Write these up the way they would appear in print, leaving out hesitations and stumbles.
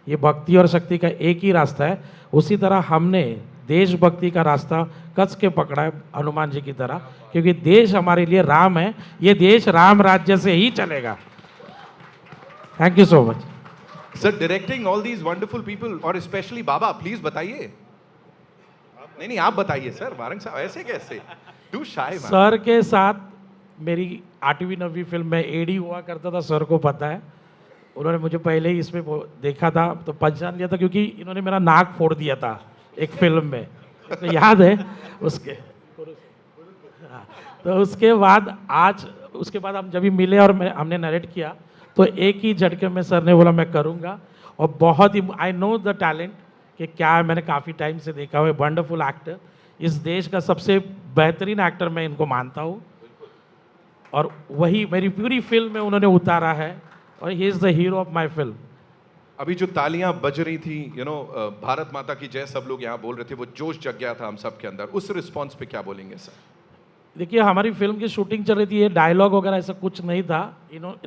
ये भक्ति और शक्ति का एक ही रास्ता है, उसी तरह हमने देशभक्ति का रास्ता कस के पकड़ा है हनुमान जी की तरह, क्योंकि देश हमारे लिए राम है, ये देश राम राज्य से ही चलेगा। Thank you so much sir. Directing all these wonderful people और स्पेशली बाबा, प्लीज बताइए। नहीं आप बताइए सर। वारंग साहब ऐसे कैसे, टू शाय। सर के साथ मेरी 8वीं 9वीं फिल्म में एडी हुआ करता था, सर को पता है। उन्होंने मुझे पहले ही इसमें देखा था तो पहचान लिया था, क्योंकि इन्होंने मेरा नाक फोड़ दिया था एक फिल्म में, तो याद है उसके। हाँ, तो उसके बाद हम जब भी मिले और हमने नरेट किया तो एक ही झटके में सर ने बोला मैं करूँगा। और बहुत ही आई नो द टैलेंट कि क्या है, मैंने काफ़ी टाइम से देखा हुआ है। वंडरफुल एक्टर, इस देश का सबसे बेहतरीन एक्टर मैं इनको मानता हूँ, और वही मेरी पूरी फिल्म में उन्होंने उतारा है, और ही is the hero of my film. अभी जो तालियां बज रही थी, भारत माता की जय सब लोग यहाँ बोल रहे थे, वो जोश जग गया था हम सब के अंदर। उस रिस्पॉन्स पे क्या बोलेंगे सर? देखिए, हमारी फिल्म की शूटिंग चल रही थी, ये डायलॉग वगैरह ऐसा कुछ नहीं था।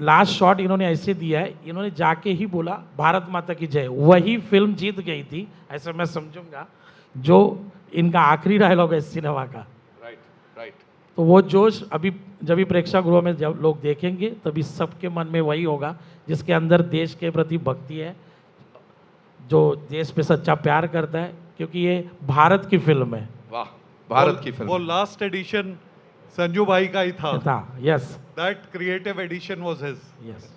लास्ट शॉट इन्होंने ऐसे दिया है, इन्होंने जाके ही बोला भारत माता की जय, वही फिल्म जीत गई थी, ऐसा मैं समझूंगा, जो इनका आखिरी डायलॉग है सिनेमा का। राइट। तो वो जोश अभी जब भी प्रेक्षागृह में जब लोग देखेंगे तभी सबके मन में वही होगा, जिसके अंदर देश के प्रति भक्ति है, जो देश पे सच्चा प्यार करता है, क्योंकि ये भारत की फिल्म है। वाह, भारत की फिल्म। वो लास्ट एडिशन संजू भाई का ही था। Yes, that creative edition was his. Yes.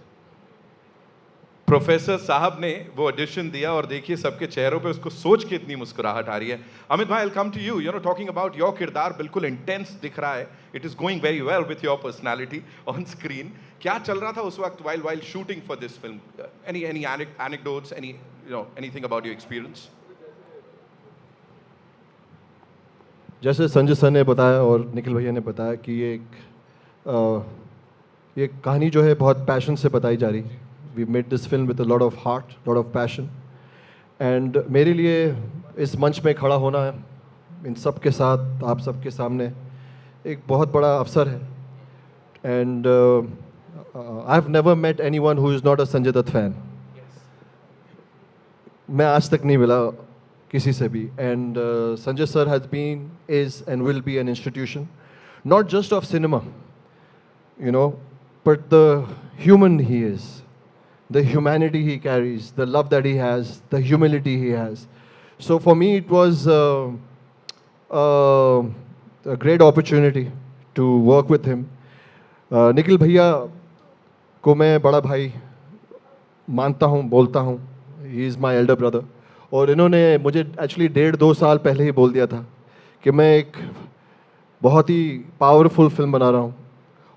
Professor साहब ने वो एडिशन दिया और देखिए सबके चेहरों पे उसको सोच के इतनी मुस्कुराहट आ रही है। अमित भाई, I will come to you. Talking about your किरदार बिल्कुल इंटेंस दिख रहा है। It is going very well with your personality on screen. क्या चल रहा था उस वक्त while shooting for this film? Any anecdotes, anything about your experience? जैसे संजय सर ने बताया और निखिल भैया ने बताया कि ये कहानी जो है बहुत पैशन से बताई जा रही है। We made this film with a lot of heart, lot of passion, and मेरे लिए इस मंच में खड़ा होना इन सब के साथ आप सबके सामने एक बहुत बड़ा अवसर है। And I have never met anyone who is not a Sanjay Dutt fan. मैं आज तक नहीं मिला किसी से भी, and Sanjay sir has been, is and will be an institution not just of cinema, but the human he is, the humanity he carries, the love that he has, the humility he has. So for me it was a great opportunity to work with him. Nikhil भैया को मैं बड़ा भाई मानता हूँ, बोलता हूँ, he is my elder brother, और इन्होंने मुझे एक्चुअली 1.5-2 साल पहले ही बोल दिया था कि मैं एक बहुत ही पावरफुल फिल्म बना रहा हूँ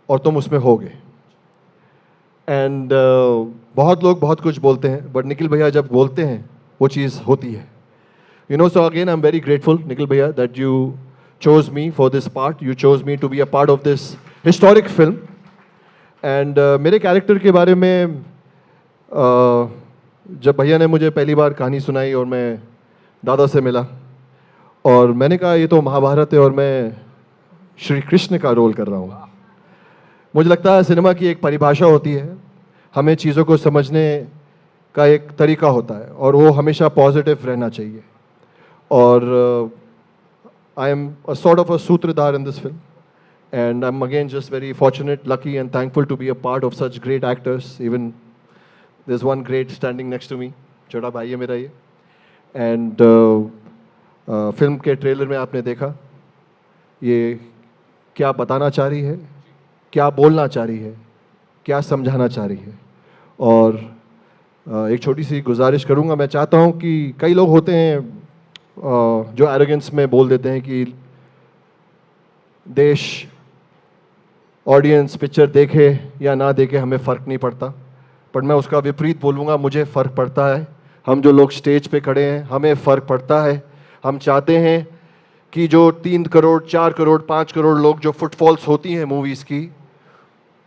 और तुम उसमें होगे। एंड बहुत लोग बहुत कुछ बोलते हैं, बट निखिल भैया जब बोलते हैं वो चीज़ होती है। So again I am very grateful Nikhil भैया that you chose me for this part, you chose me to be a part of this historic film. And मेरे कैरेक्टर के बारे में जब भैया ने मुझे पहली बार कहानी सुनाई और मैं दादा से मिला और मैंने कहा ये तो महाभारत है और मैं श्री कृष्ण का रोल कर रहा हूँ। मुझे लगता है सिनेमा की एक परिभाषा होती है, हमें चीज़ों को समझने का एक तरीका होता है और वो हमेशा पॉजिटिव रहना चाहिए। और I am a sort of a सूत्रधार in this film and I'm again just very fortunate, lucky and thankful to be a part of such great actors. Even there's one great standing next to me, छोटा भाई है मेरा ये। And film के trailer में आपने देखा ये क्या बताना चाह रही है, क्या बोलना चाह रही है, क्या समझाना चाह रही है। और एक छोटी सी गुजारिश करूँगा, मैं चाहता हूँ कि कई लोग होते हैं जो एरोगेंस में बोल देते हैं कि देश ऑडियंस पिक्चर देखे या ना देखे हमें फ़र्क नहीं पड़ता, पर मैं उसका विपरीत बोलूँगा, मुझे फ़र्क पड़ता है। हम जो लोग स्टेज पे खड़े हैं हमें फ़र्क पड़ता है। हम चाहते हैं कि जो 3 करोड़ 4 करोड़ 5 करोड़ लोग जो फुटफॉल्स होती हैं मूवीज़ की,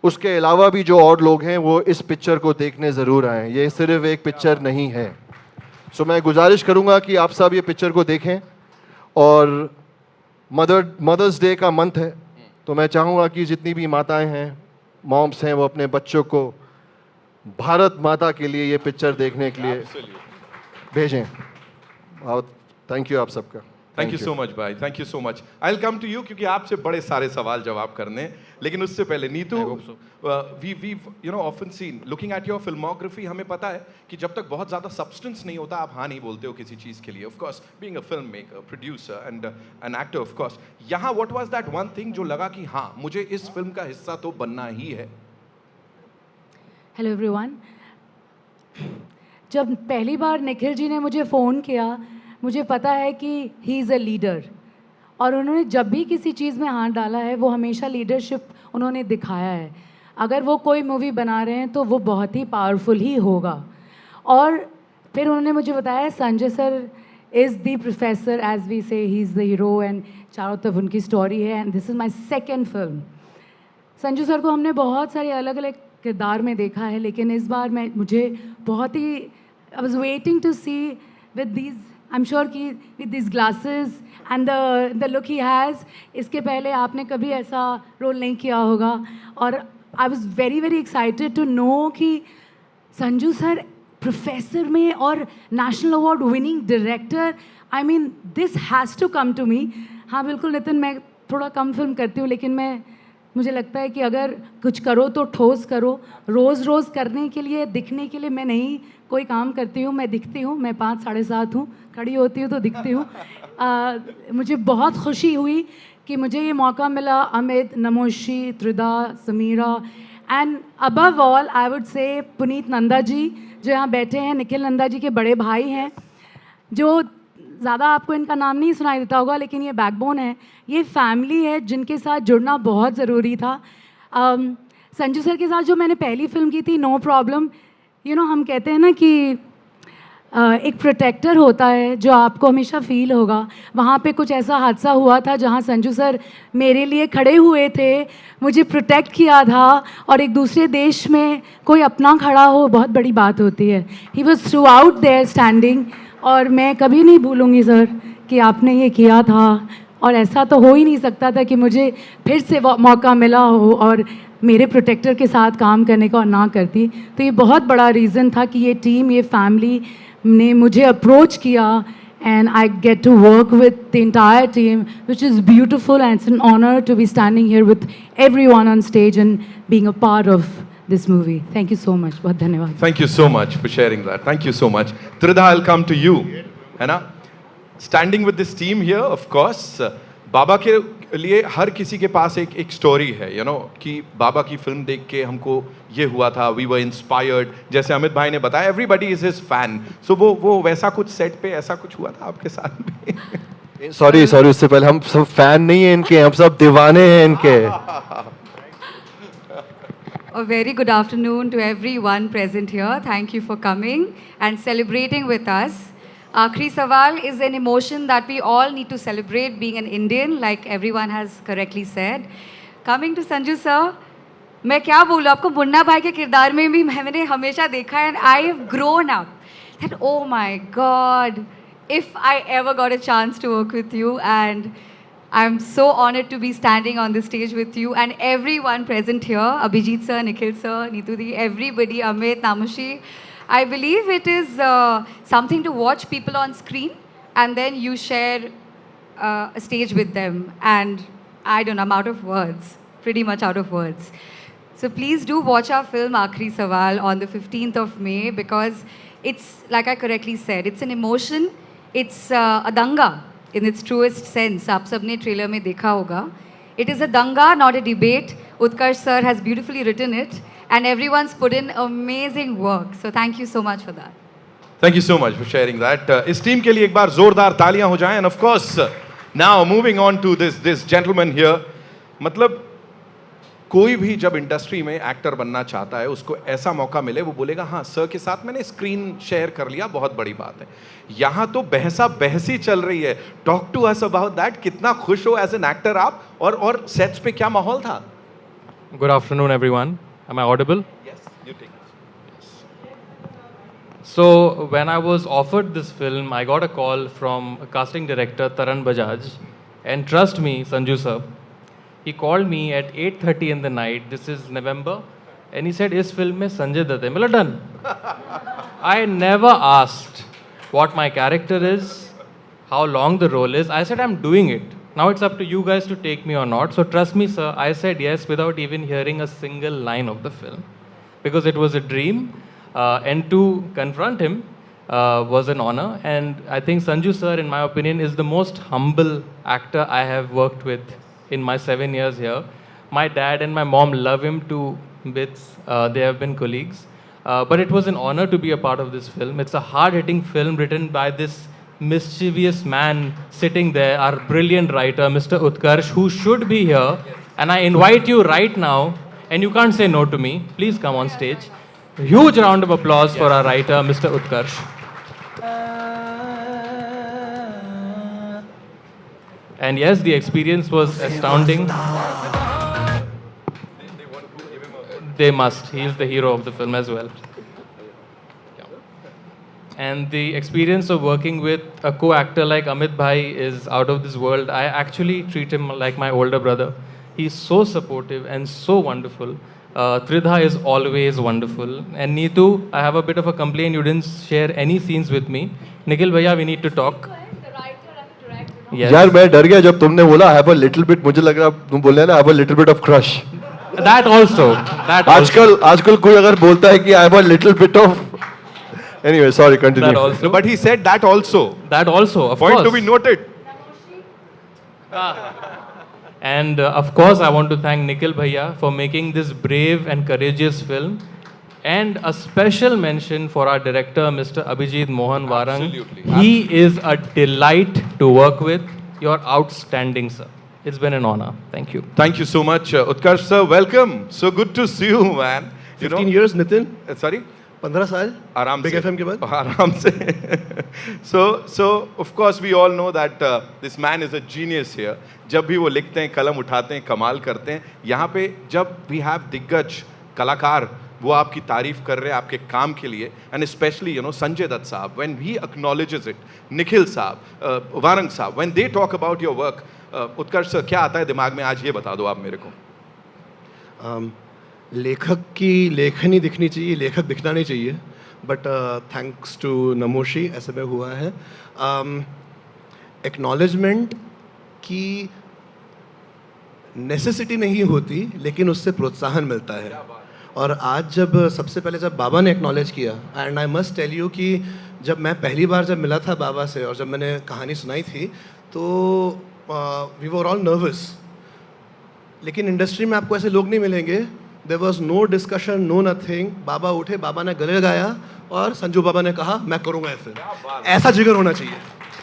उसके अलावा भी जो और लोग हैं वो इस पिक्चर को देखने ज़रूर आएँ। ये सिर्फ एक पिक्चर नहीं है। सो मैं गुजारिश करूँगा कि आप सब ये पिक्चर को देखें। और मदर्स डे का मंथ है, तो मैं चाहूँगा कि जितनी भी माताएं हैं, मॉम्स हैं, वो अपने बच्चों को भारत माता के लिए ये पिक्चर देखने के लिए भेजें। बहुत थैंक यू आप सबका। थैंक यू सो मच भाई, thank you so much. I will come to you क्योंकि आपसे बड़े सारे सवाल जवाब करने हैं, लेकिन उससे पहले Neetu, we you know often seen looking at your filmography, हमें पता है कि जब तक बहुत ज़्यादा सब्सटेंस नहीं होता आप हाँ नहीं बोलते हो किसी चीज़ के लिए। Of course being a film maker, producer and an actor, of course यहाँ what was that one thing जो लगा कि हाँ मुझे इस फिल्म का हिस्सा तो बनना ही है? Hello everyone. जब पहली बार निखिल जी ने मुझे फ़ोन किया, मुझे पता है कि ही इज़ अ लीडर, और उन्होंने जब भी किसी चीज़ में हाथ डाला है वो हमेशा लीडरशिप उन्होंने दिखाया है। अगर वो कोई मूवी बना रहे हैं तो वो बहुत ही पावरफुल ही होगा। और फिर उन्होंने मुझे बताया Sanjay sir is the professor, as we say, he is the hero, and चारों तरफ उनकी स्टोरी है, and this is my second film. Sanju sir को हमने बहुत सारे अलग अलग किरदार में देखा है, लेकिन इस बार मुझे बहुत ही, I was waiting to see with these, I am sure कि with this glasses and the look he has. इसके पहले आपने कभी ऐसा रोल नहीं किया होगा, और I was very very excited to know कि संजू सर प्रोफेसर में और national award winning director, I mean this has to come to me. हाँ बिल्कुल नितिन, मैं थोड़ा कम फिल्म करती हूँ, लेकिन मुझे लगता है कि अगर कुछ करो तो ठोस करो। रोज़ रोज़ करने के लिए, दिखने के लिए मैं नहीं कोई काम करती हूँ, मैं दिखती हूँ। मैं 5 साढ़े 7 हूँ, खड़ी होती हूँ तो दिखती हूँ। मुझे बहुत खुशी हुई कि मुझे ये मौका मिला। Amit, Namashi, Tridha, Samira, and above all I would say Puneet Nanda ji जो यहाँ बैठे हैं, निखिल नंदा जी के बड़े भाई हैं, जो ज़्यादा आपको इनका नाम नहीं सुनाई देता होगा, लेकिन ये बैकबोन है, ये फैमिली है जिनके साथ जुड़ना बहुत ज़रूरी था। संजू सर के साथ जो मैंने पहली फिल्म की थी, नो प्रॉब्लम, यू नो हम कहते हैं ना कि एक प्रोटेक्टर होता है जो आपको हमेशा फील होगा। वहाँ पे कुछ ऐसा हादसा हुआ था जहाँ संजू सर मेरे लिए खड़े हुए थे, मुझे प्रोटेक्ट किया था, और एक दूसरे देश में कोई अपना खड़ा हो बहुत बड़ी बात होती है। He was throughout there standing, और मैं कभी नहीं भूलूंगी सर कि आपने ये किया था, और ऐसा तो हो ही नहीं सकता था कि मुझे फिर से मौका मिला हो और मेरे प्रोटेक्टर के साथ काम करने का और ना करती। तो ये बहुत बड़ा रीज़न था कि ये टीम, ये फैमिली ने मुझे अप्रोच किया, and I get to work with the entire team which is beautiful, and it's an honour to be standing here with everyone on stage and being a part of this movie. Thank you so much. बहुत धन्यवाद. Thank you so much for sharing that. Thank you so much. Trida, I'll come to you. है ना? Standing with this team here, of course, बाबा के लिए हर किसी के पास एक story है, you know, कि बाबा की फिल्म देख के हमको ये हुआ था, we were inspired. जैसे अमित भाई ने बताया, everybody is his fan. So वो वैसा कुछ सेट पे ऐसा कुछ हुआ था आपके साथ में? सॉरी उससे पहले, हम सब फैन नहीं हैं इनके, हम सब दीवाने हैं इनके। A very good afternoon to everyone present here. Thank you for coming and celebrating with us. Aakhri Sawal is an emotion that we all need to celebrate being an Indian, like everyone has correctly said. Coming to Sanju sir, मैं क्या बोलूँ आपको, मुन्ना भाई के किरदार में भी मैंने हमेशा देखा है, and I have grown up that oh my God, if I ever got a chance to work with you, and I'm so honored to be standing on this stage with you and everyone present here, Abhijit sir, Nikhil sir, Neetu di, everybody, Amit, Namushi. I believe it is something to watch people on screen and then you share a stage with them, and I don't know, I'm out of words, pretty much out of words. So please do watch our film Aakhri Sawal on the 15th of May, because it's, like I correctly said, it's an emotion, it's a danga in its truest sense. आप सबने trailer में देखा होगा. It is a danga, not a debate. Utkarsh sir has beautifully written it, and everyone's put in amazing work. So thank you so much for that. Thank you so much for sharing that. इस team के लिए एक बार जोरदार तालियां हो जाएं. And of course, now moving on to this gentleman here. मतलब कोई भी जब इंडस्ट्री में एक्टर बनना चाहता है, उसको ऐसा मौका मिले, वो बोलेगा हाँ सर के साथ मैंने स्क्रीन शेयर कर लिया, बहुत बड़ी बात है. यहाँ तो बहसी चल रही है. Talk to us about that. कितना खुश हो एज एन एक्टर आप, और सेट्स पे क्या माहौल था? Good afternoon, everyone. Am I audible? Yes, you take it. So, when I was offered this film, I got a call from a casting director, Taran Bajaj, and trust me, Sanju sir, he called me at 8:30 in the night. This is November, and he said, "इस film में संजय दत्त है." मतलब done. I never asked. what my character is, how long the role is. I said, I'm doing it. Now it's up to you guys to take me or not. So trust me, sir, I said yes without even hearing a single line of the film. Because it was a dream, and to confront him was an honor. And I think Sanju sir, in my opinion, is the most humble actor I have worked with in my 7 years here. My dad and my mom love him to bits. They have been colleagues. But it was an honor to be a part of this film. It's a hard-hitting film written by this mischievous man sitting there, our brilliant writer, Mr. Utkarsh, who should be here. And I invite you right now, and you can't say no to me. Please come on stage. A huge round of applause for our writer, Mr. Utkarsh. And yes, the experience was astounding. They must. He is the hero of the film as well. And the experience of working with a co-actor like Amit Bhai is out of this world. I actually treat him like my older brother. He's so supportive and so wonderful. Tridha is always wonderful. And Neetu, I have a bit of a complaint. You didn't share any scenes with me. Nikhil Bhaiya, we need to talk. Yes. यार मैं डर गया जब तुमने बोला I have a little bit, मुझे लग रहा तुम बोल रहे ना I have a little bit of crush. That also. आजकल कोई अगर बोलता है कि I have a little bit of. Anyway, sorry, continue. That also. No, but he said that also. That also, of Point course. to be noted. And of course, I want to thank Nikhil Bhaiya for making this brave and courageous film. And a special mention for our director, Mr. Abhijit Mohan Warang. Absolutely. He is a delight to work with. You're outstanding, sir. It's been an honor. Thank you. Thank you so much, Utkarsh sir. Welcome. So good to see you, man. 15 years, Nitin. Sorry? 15 साल आराम Big से FM के बाद आराम से so of course we all know that this man is a genius here. जब भी वो लिखते हैं कलम उठाते हैं कमाल करते हैं यहाँ पे जब we have दिग्गज कलाकार वो आपकी तारीफ कर रहे हैं आपके काम के लिए and especially you know Sanjay Dutt साहब when he acknowledges it, Nikhil साहब वारंग साहब when they talk about your work, Utkarsh sir क्या आता है दिमाग में आज ये बता दो आप मेरे को. लेखक की लेखनी दिखनी चाहिए, लेखक दिखना नहीं चाहिए. बट थैंक्स टू नमोशी ऐसे में हुआ है. एक्नॉलेजमेंट की नेसेसिटी नहीं होती लेकिन उससे प्रोत्साहन मिलता है. और आज जब सबसे पहले जब बाबा ने एक्नॉलेज किया and I must tell you कि जब मैं पहली बार जब मिला था बाबा से और जब मैंने कहानी सुनाई थी तो वी वर ऑल नर्वस. लेकिन इंडस्ट्री में आपको ऐसे लोग नहीं मिलेंगे. There was no discussion, no nothing. बाबा उठे, बाबा ने गले लगाया और संजू बाबा ने कहा मैं करूँगा ऐसे. ऐसा जिगर होना चाहिए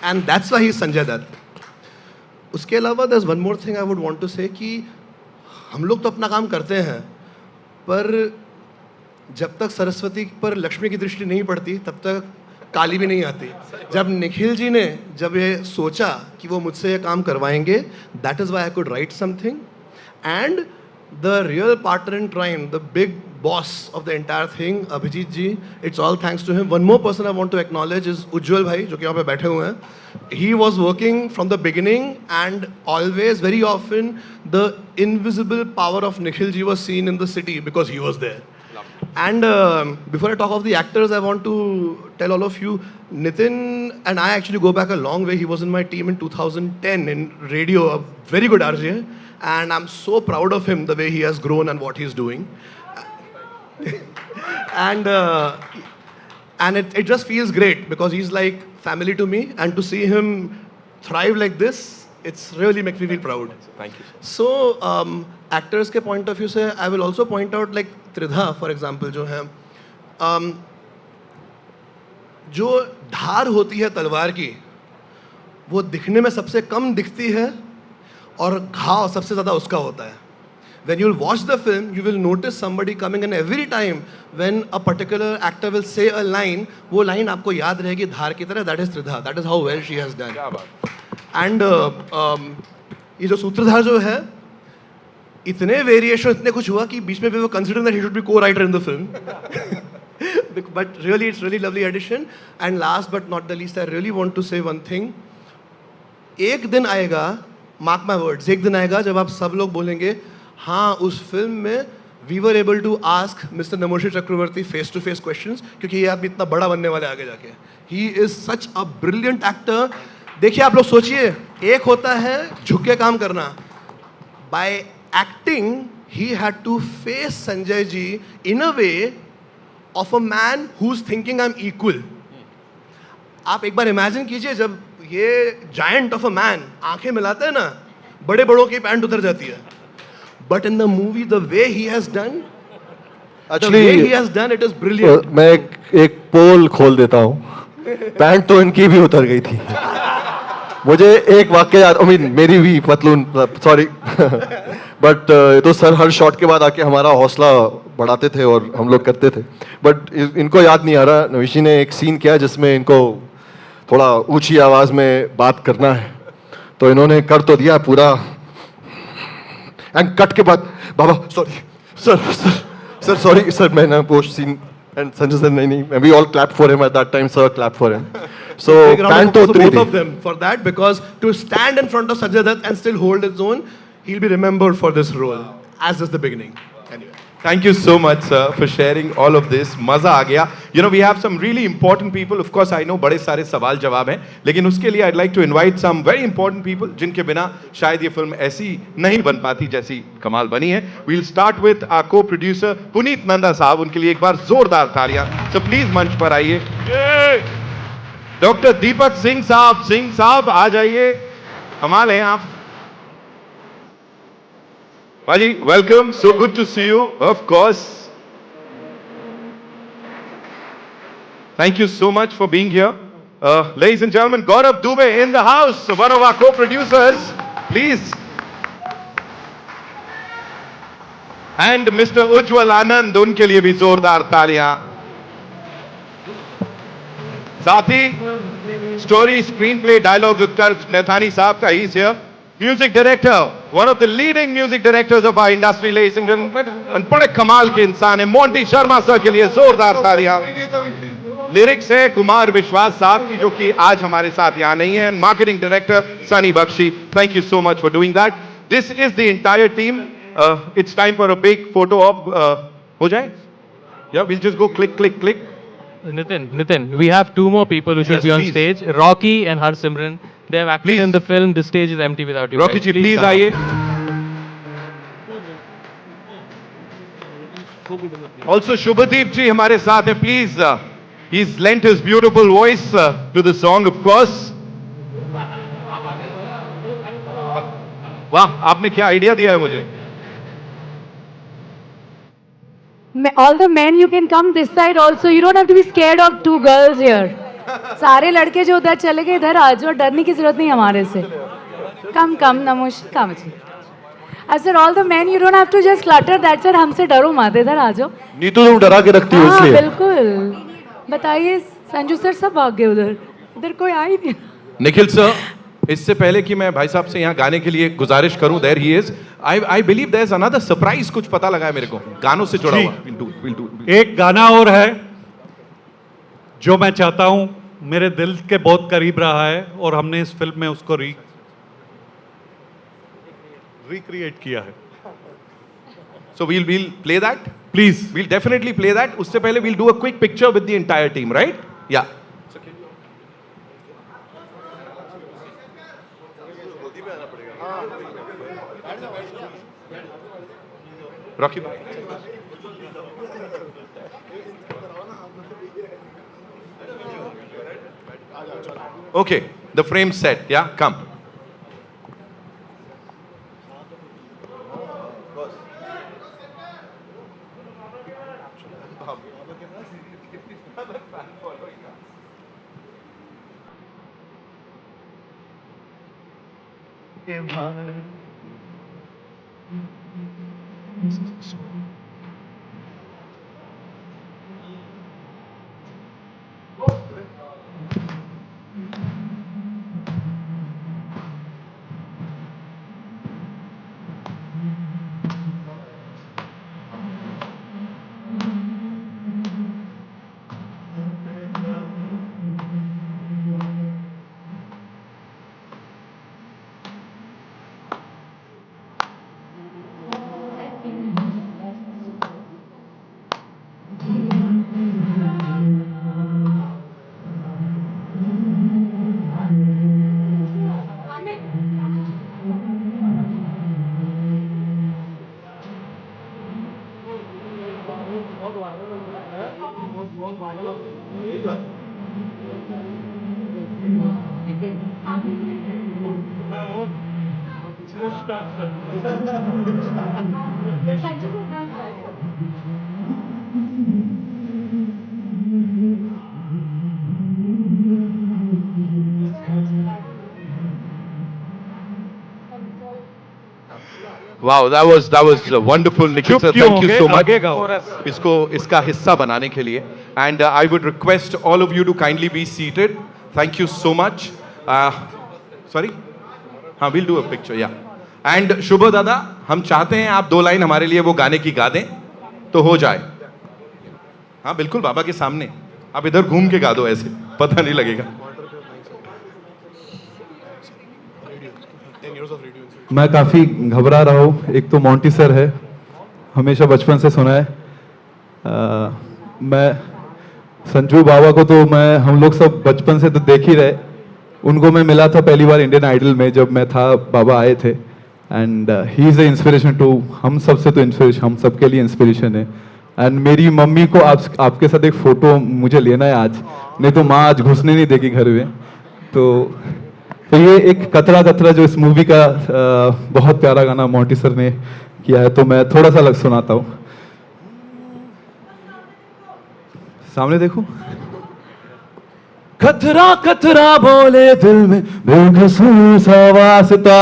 and that's why he is Sanjay Dutt. उसके अलावा there is one more thing I would want to say कि हम लोग तो अपना काम करते हैं पर जब तक सरस्वती पर लक्ष्मी की दृष्टि नहीं पड़ती तब तक काली भी नहीं आती. जब निखिल जी ने जब ये सोचा कि वो मुझसे ये काम करवाएंगे, that is why I could write something. And the real partner in crime, the big boss of the entire thing, Abhijit ji, it's all thanks to him. One more person I want to acknowledge is Ujjwal bhai, जो कि यहाँ पे बैठे हुए हैं. He was working from the beginning and always, very often, the invisible power of Nikhil ji was seen in the city because he was there. And before I talk of the actors, I want to tell all of you, Nitin and I actually go back a long way. He was in my team in 2010 in radio, a very good RJ. And I'm so proud of him, the way he has grown and what he's doing. and it just feels great because he's like family to me. And to see him thrive like this, it's really makes me feel proud. Thank you. So, actors के point of view से, I will also point out like Tridha, for example, जो है जो धार होती है तलवार की, वो दिखने में सबसे कम दिखती है और घाव सबसे ज़्यादा उसका होता है. When you'll watch the film, you will notice somebody coming in every time when a particular actor will say a line, वो line आपको याद रहेगी धार की तरह. That is Tridha. That is how well she has done. क्या बात. And ये जो सूत्रधार जो है, इतने वेरिएशन इतने कुछ हुआ कि बीच में वो consider that he should be co-writer in the film. But really, it's really lovely addition. And last but not the least, I really want to say one thing. एक दिन आएगा, मार्क माई वर्ड्स, एक दिन आएगा जब आप सब लोग बोलेंगे हाँ उस फिल्म में we were able to ask mister Namashi Chakraborty face to face questions, क्योंकि ये आदमी इतना बड़ा बनने वाला है आगे जाके. He is such a brilliant actor. देखिए आप लोग सोचिए, एक होता है झुक के काम करना. By acting he had to face Sanjay ji in a way of a man who is thinking I am equal. आप एक बार इमेजिन कीजिए, जब ये जायंट ऑफ अ मैन आंखें मिलाते हैं ना, बड़े बड़ों की पैंट उतर जाती है. But in the movie the way he has done, he has done it is brilliant. मैं एक पोल खोल देता हूँ. पैंट तो इनकी भी उतर गई थी. मुझे एक वाक्य याद, आई मीन मेरी भी पतलून, सॉरी बट तो सर हर शॉट के बाद आके हमारा हौसला बढ़ाते थे और हम लोग करते थे. बट इनको याद नहीं आ रहा, नविशी ने एक सीन किया जिसमें इनको थोड़ा ऊंची आवाज में बात करना है, तो इन्होंने कर तो दिया पूरा. एंड कट के बाद Baba sorry sir sorry sir, मैंने वो सीन एंड संजय सर नहीं, we all clap for him at that time, sir clap for him. So Big round pant of तो applause to उतरी both थी. of them for that, because to stand in front of Sanjay Dutt and still hold his own, he'll be remembered for this role, as is the beginning. Anyway. Thank you so much, sir, for sharing all of this. मजा आ गया. You know, we have some really important people. Of course, I know बड़े सारे सवाल जवाब हैं, लेकिन उसके लिए I'd like to invite some very important people, जिनके बिना शायद ये फिल्म ऐसी नहीं बन पाती जैसी कमाल बनी है. We'll start with our co-producer Puneet Nanda साहब. उनके लिए एक बार जोरदार तालियां. So please मंच पर आइए. डॉक्टर दीपक सिंह साहब आ जाइए. कमाल है आप. Paji, welcome. So good to see you, of course. Thank you so much for being here. Ladies and gentlemen, Gaurav Dubey in the house, one of our co-producers. Please. And Mr. Ujjwal Anand, उनके लिए भी जोरदार तालियां. साथ ही story, screen play, dialogue उत्तर नैथानी साहब का ही here. Music director, one of the leading music directors of our industry, ladies and gentlemen, बड़े कमाल के इंसान है, मोंटी शर्मा सर के लिए जोरदार तालियां. लिरिक्स है कुमार विश्वास साहब की, जो कि आज हमारे साथ यहाँ नहीं है. Marketing director Sunny Bakshi. Thank you so much for doing that. This is the entire team. It's time for a big photo op. हो जाए? Yeah, we'll just go click. Nitin, we have two more people who should Yes, be on please. stage. Rocky and Harsimran. They have acted in the film. The stage is empty without you. Rocky guys. जी please come. आइए. Also Shubhadeep ji हमारे साथ है, please. He's lent his beautiful voice to the song, of course. वाह, आपने क्या idea दिया है मुझे. All the men, you can come this side also. You don't have to be scared of two girls here. सारे लड़के जो उधर चले गए, इधर आ जाओ. डरने की जरूरत नहीं हमारे से. Come, नमोश, come ji. I said all the men, you don't have to just clutter that side. हमसे डरो मत, इधर आ जाओ. नीतू तुम डरा के रखती हो हाँ इसलिए. बिल्कुल. बताइए, संजू सर सब भाग गए उधर. इधर कोई आ ही नहीं. निखिल सर, इससे पहले कि मैं भाई साहब से यहाँ गाने के लिए गुजारिश करूं, there he is. I believe there is another surprise, कुछ पता लगा है मेरे को गानों से जुड़ा जी. हुआ. We'll do. एक गाना और है जो मैं चाहता हूं, मेरे दिल के बहुत करीब रहा है, और हमने इस फिल्म में उसको रिक्रिएट किया है. So we'll play that. Please. We'll definitely play that. उससे पहले we'll do a quick picture with the entire team, right? Yeah. Rocky. Okay, the frame set. Yeah, come. Wow, that was wonderful, Nikhil चुप sir. क्यों Thank हो you गए? so much. आगे गाओ। इसको इसका हिस्सा बनाने के लिए. And I would request all of you to kindly be seated. Thank you so much. Sorry? हाँ, we'll do a picture, yeah. And शुभ दादा, हम चाहते हैं आप 2 लाइन हमारे लिए वो गाने की गा दें, तो हो जाए. हाँ, बिल्कुल बाबा के सामने. आप इधर घूम के गा दो ऐसे, पता नहीं लगेगा. मैं काफ़ी घबरा रहा हूँ। एक तो मोंटी सर है, हमेशा बचपन से सुना है। मैं संजू बाबा को तो हम लोग सब बचपन से तो देख ही रहे। उनको मैं मिला था पहली बार इंडियन आइडल में जब मैं था, बाबा आए थे। And he is a inspiration to हम सब से, तो इंस्पिरेशन हम सबके लिए इंस्पिरेशन है। एंड मेरी मम्मी को आपके साथ एक फ़ोटो मुझे लेना है आज, नहीं तो माँ आज घुसने नहीं देगी घर में। तो ये एक कतरा कतरा जो इस मूवी का बहुत प्यारा गाना मोंटी सर ने किया है, तो मैं थोड़ा सा सुनाता हूँ। सामने देखो। कतरा कतरा बोले दिल में बेकसूर सा वास्ता,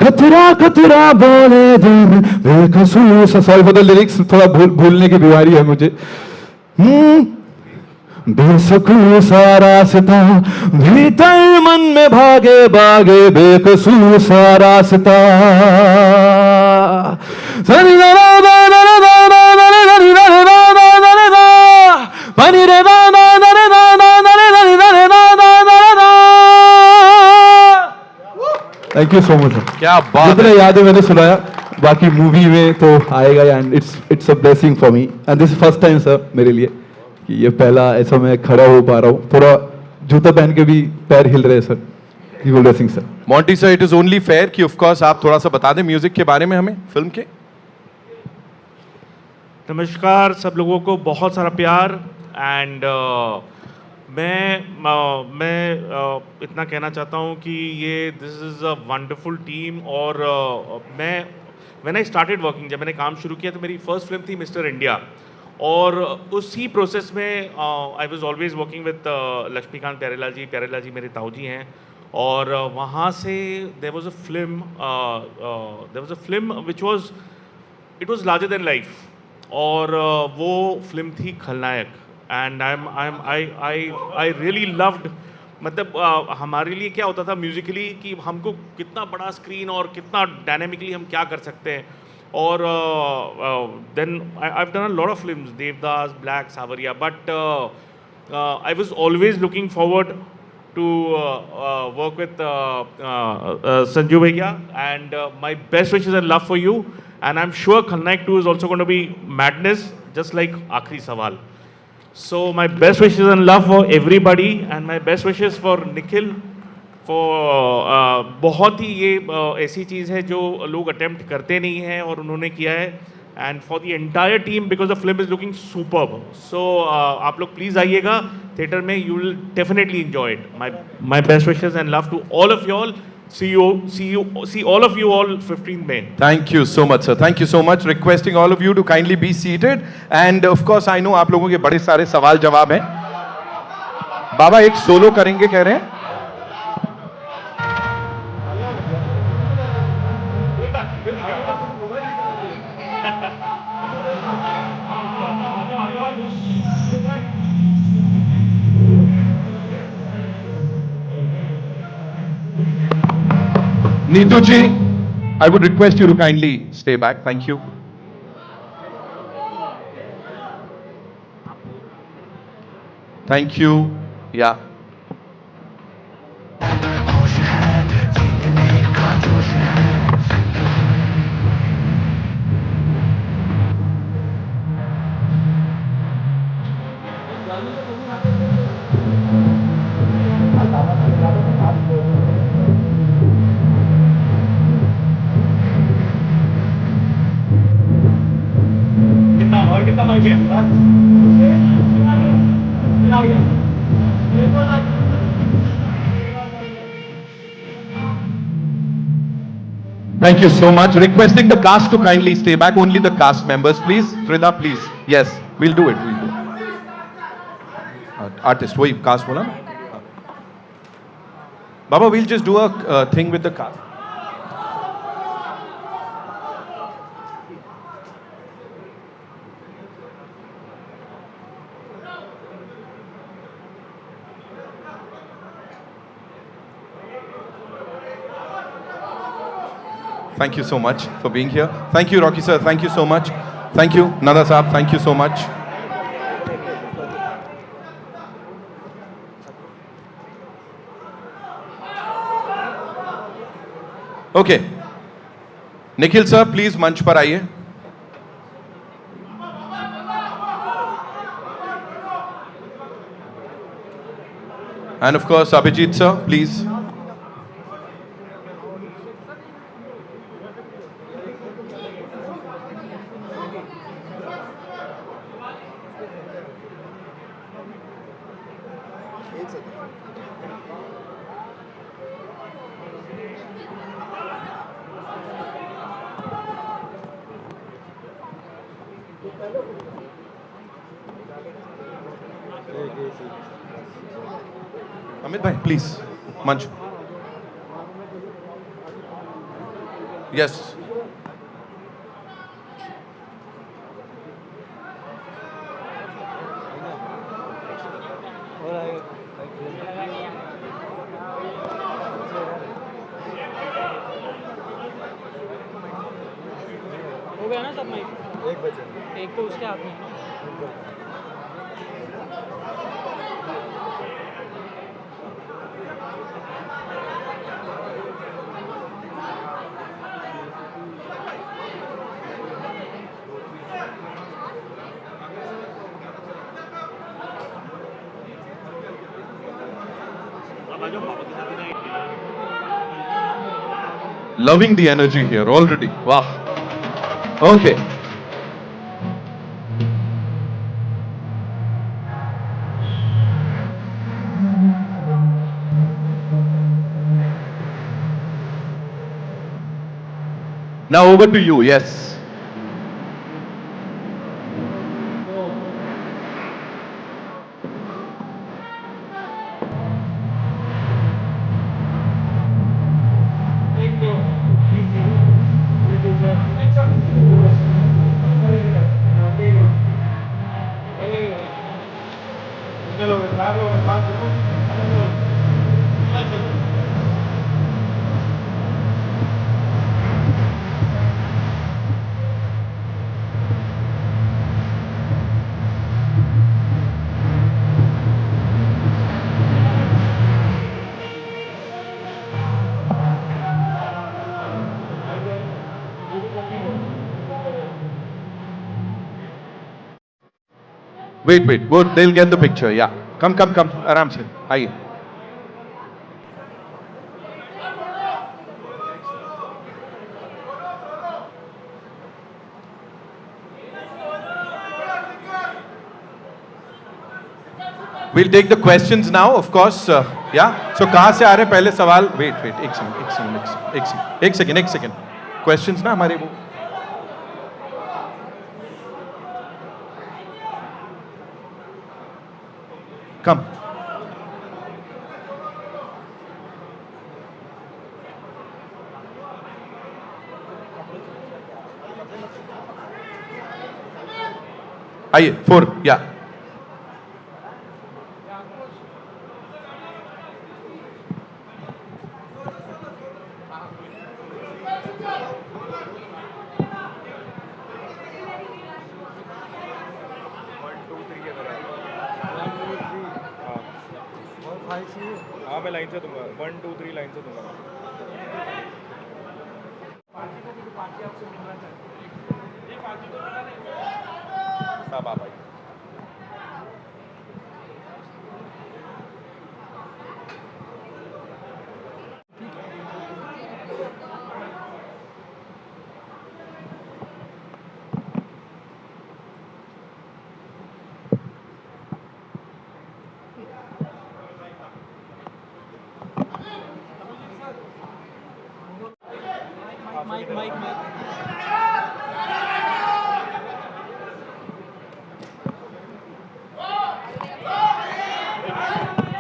कतरा कतरा बोले दिल में बेकसूर सा। सॉरी फॉर द लिरिक्स, थोड़ा भूलने की बीमारी है मुझे। बेसकून सा रास्ता भीतर मन में भागे भागे, बेकसूर सा रास्ता। Thank you so much. क्या बात जितने याद है मैंने सुनाया, बाकी मूवी में तो आएगा। And it's a blessing for me and this first time sir मेरे लिए कि ये पहला ऐसा मैं खड़ा हो पा रहा हूँ। थोड़ा जूता पहन के भी पैर हिल रहे हैं sir. You blessing sir. Monty sir, it is only fair कि ऑफ कोर्स आप थोड़ा सा बता दें म्यूजिक के बारे में हमें, फिल्म के। नमस्कार सब लोगों को, बहुत सारा प्यार। एंड मैं इतना कहना चाहता हूँ कि ये this is a wonderful team. और मैं व्हेन आई स्टार्टेड वर्किंग, जब मैंने काम शुरू किया तो मेरी फर्स्ट फिल्म थी मिस्टर इंडिया। और उसी प्रोसेस में I was always working with Laxmikant Pyarelal ji मेरे ताऊजी हैं। और वहाँ से there was a film which was it was larger than life. और वो फिल्म थी खलनायक। एंड आई रियली लव्ड, मतलब हमारे लिए क्या होता था म्यूजिकली कि हमको कितना बड़ा स्क्रीन और कितना डायनेमिकली हम क्या कर सकते हैं। और then I have done a lot of films, Devdas, Black, Saawariya, but I was always looking forward to work with Sanju Bhaiya, and my best wishes and love for you, and I'm sure Khalnaik 2 is also going to be madness, just like Aakhri Sawal. So my best wishes and love for everybody, and my best wishes for Nikhil for बहुत ही ये ऐसी चीज़ है जो लोग attempt करते नहीं हैं और उन्होंने किया है। And for the entire team, because the film is looking superb. So आप लोग प्लीज़ आइएगा थिएटर में, you will definitely enjoy it. My best wishes and love to all of you all. See all of you all 15th May. Thank you so much, sir. Thank you so much. Requesting all of you to kindly be seated. And of course, I know आप लोगों के बड़े सारे सवाल जवाब हैं। बाबा एक solo करेंगे कह रहे हैं। Neetu ji, I would request you to kindly stay back. Thank you. Thank you. Yeah. Thank you so much. Requesting the cast to kindly stay back. Only the cast members, please. Frida, please. Yes, we'll do it. We'll do it. Artist, वही cast बोला ना? Baba, we'll just do a thing with the cast. Thank you so much for being here. Thank you, Rocky sir. Thank you so much. Thank you, Nada Saab. Thank you so much. Okay. Nikhil sir, please मंच पर आइए. And of course, Abhijit sir, please. Amit भाई please मंच. Yes. हो गया ना सब mic. एक बचे. एक तो उसके हाथ में है. Loving the energy here already. Wow. Okay. Now over to you. Yes. Wait, wait. Go. They'll get the picture. Yeah. Come, come, come. आराम से. आइए. We'll take the questions now, of course. Yeah. So कहाँ से आ रहे हैं पहले सवाल? Wait, wait. एक सेकंड. Questions ना हमारे वो. Come. आइए 4. या. हाँ मैं लाइन से दूंगा. 1 2 3 लाइन से दूंगा. सब आप आइए. माइक माइक माइक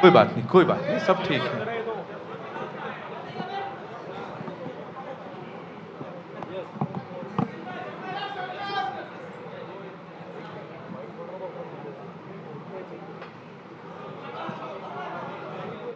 कोई बात नहीं, कोई बात नहीं, सब ठीक है।